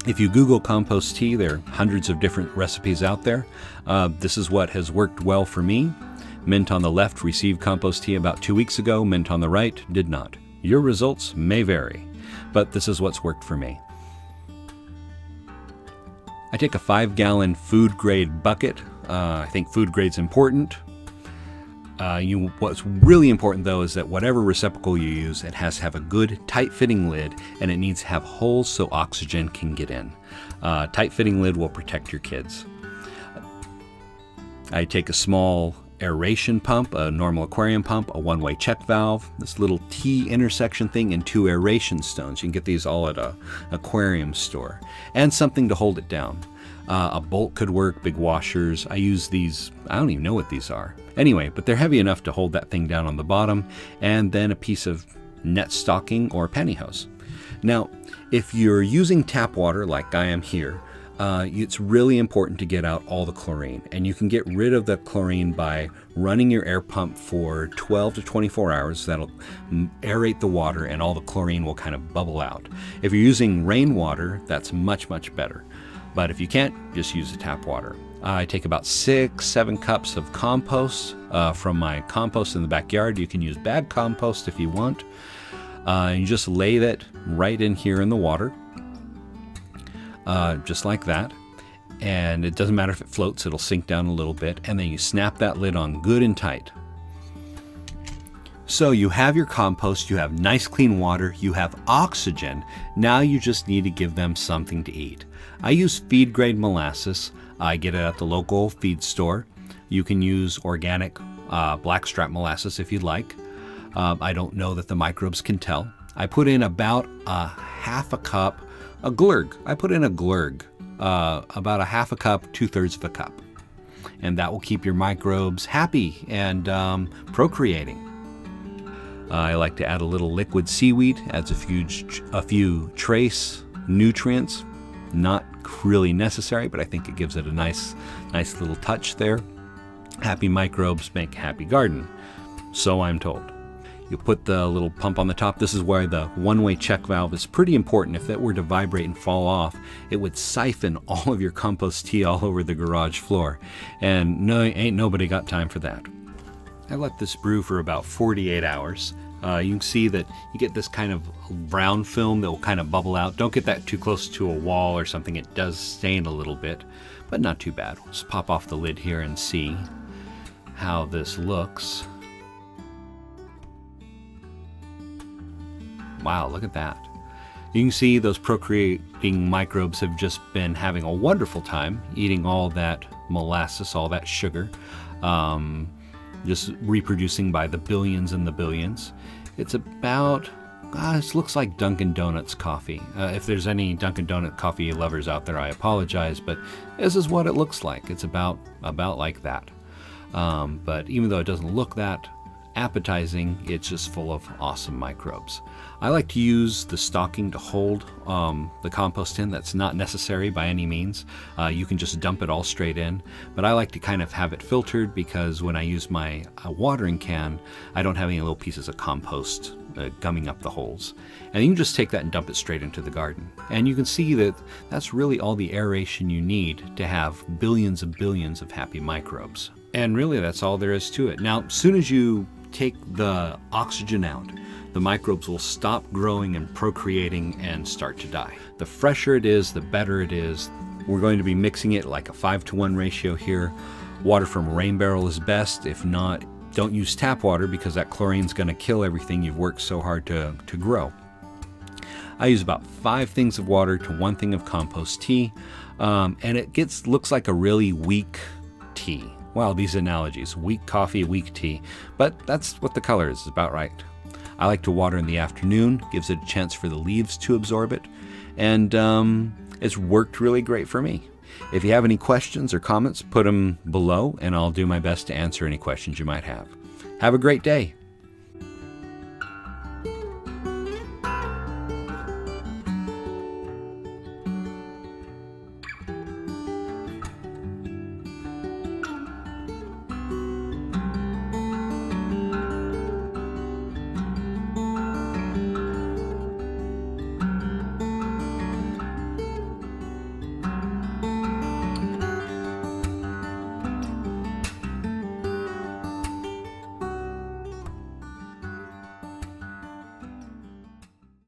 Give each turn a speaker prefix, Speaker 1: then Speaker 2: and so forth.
Speaker 1: If you Google compost tea, there are hundreds of different recipes out there. This is what has worked well for me. Mint on the left received compost tea about 2 weeks ago. Mint on the right did not. Your results may vary, but this is what's worked for me. I take a 5-gallon food grade bucket. I think food grade's important. What's really important though is that whatever receptacle you use, it has to have a good tight fitting lid, and it needs to have holes so oxygen can get in. Tight fitting lid will protect your kids. I take a small aeration pump, a normal aquarium pump, a one-way check valve, this little T intersection thing, and 2 aeration stones. You can get these all at an aquarium store, and something to hold it down. A bolt could work, big washers. I use these, I don't even know what these are. Anyway, but they're heavy enough to hold that thing down on the bottom, and then a piece of net stocking or pantyhose. Now, if you're using tap water like I am here, it's really important to get out all the chlorine, and you can get rid of the chlorine by running your air pump for 12 to 24 hours. That'll aerate the water and all the chlorine will kind of bubble out. If you're using rainwater, that's much, much better. But if you can't, just use the tap water. I take about 6-7 cups of compost from my compost in the backyard. You can use bag compost if you want. You just lay that right in here in the water. Just like that, and it doesn't matter if it floats, it'll sink down a little bit, and then you snap that lid on good and tight. So you have your compost, you have nice clean water, you have oxygen. Now you just need to give them something to eat. I use feed grade molasses. I get it at the local feed store. You can use organic blackstrap molasses if you'd like. I don't know that the microbes can tell. I put in about half a cup. A glurg. I put in a glurg, about a half a cup, 2/3 of a cup. And that will keep your microbes happy and procreating. I like to add a little liquid seaweed, adds a few trace nutrients. Not really necessary, but I think it gives it a nice little touch there. Happy microbes make a happy garden, so I'm told. You put the little pump on the top. This is where the one-way check valve is pretty important. If that were to vibrate and fall off, it would siphon all of your compost tea all over the garage floor. And ain't nobody got time for that. I let this brew for about 48 hours. You can see that you get this kind of brown film that will kind of bubble out. Don't get that too close to a wall or something. It does stain a little bit, but not too bad. We'll just pop off the lid here and see how this looks. Wow, look at that. You can see those procreating microbes have just been having a wonderful time eating all that molasses, all that sugar, just reproducing by the billions and the billions. It's about, it looks like Dunkin' Donuts coffee. If there's any Dunkin' Donut coffee lovers out there, I apologize, but this is what it looks like. It's about like that. But even though it doesn't look that appetizing, it's just full of awesome microbes. I like to use the stocking to hold the compost in. That's not necessary by any means. You can just dump it all straight in, but I like to kind of have it filtered because when I use my watering can, I don't have any little pieces of compost gumming up the holes. And you can just take that and dump it straight into the garden. And you can see that that's really all the aeration you need to have billions and billions of happy microbes. And really that's all there is to it. Now, as soon as you take the oxygen out, the microbes will stop growing and procreating and start to die. The fresher it is, the better it is. We're going to be mixing it like a 5-to-1 ratio here. Water from a rain barrel is best. If not, don't use tap water because that chlorine's going to kill everything you've worked so hard to grow. I use about 5 things of water to 1 thing of compost tea, and it looks like a really weak tea. Wow, these analogies, weak coffee, weak tea, but that's what the color is about right. I like to water in the afternoon, gives it a chance for the leaves to absorb it, and it's worked really great for me. If you have any questions or comments, put them below and I'll do my best to answer any questions you might have. Have a great day.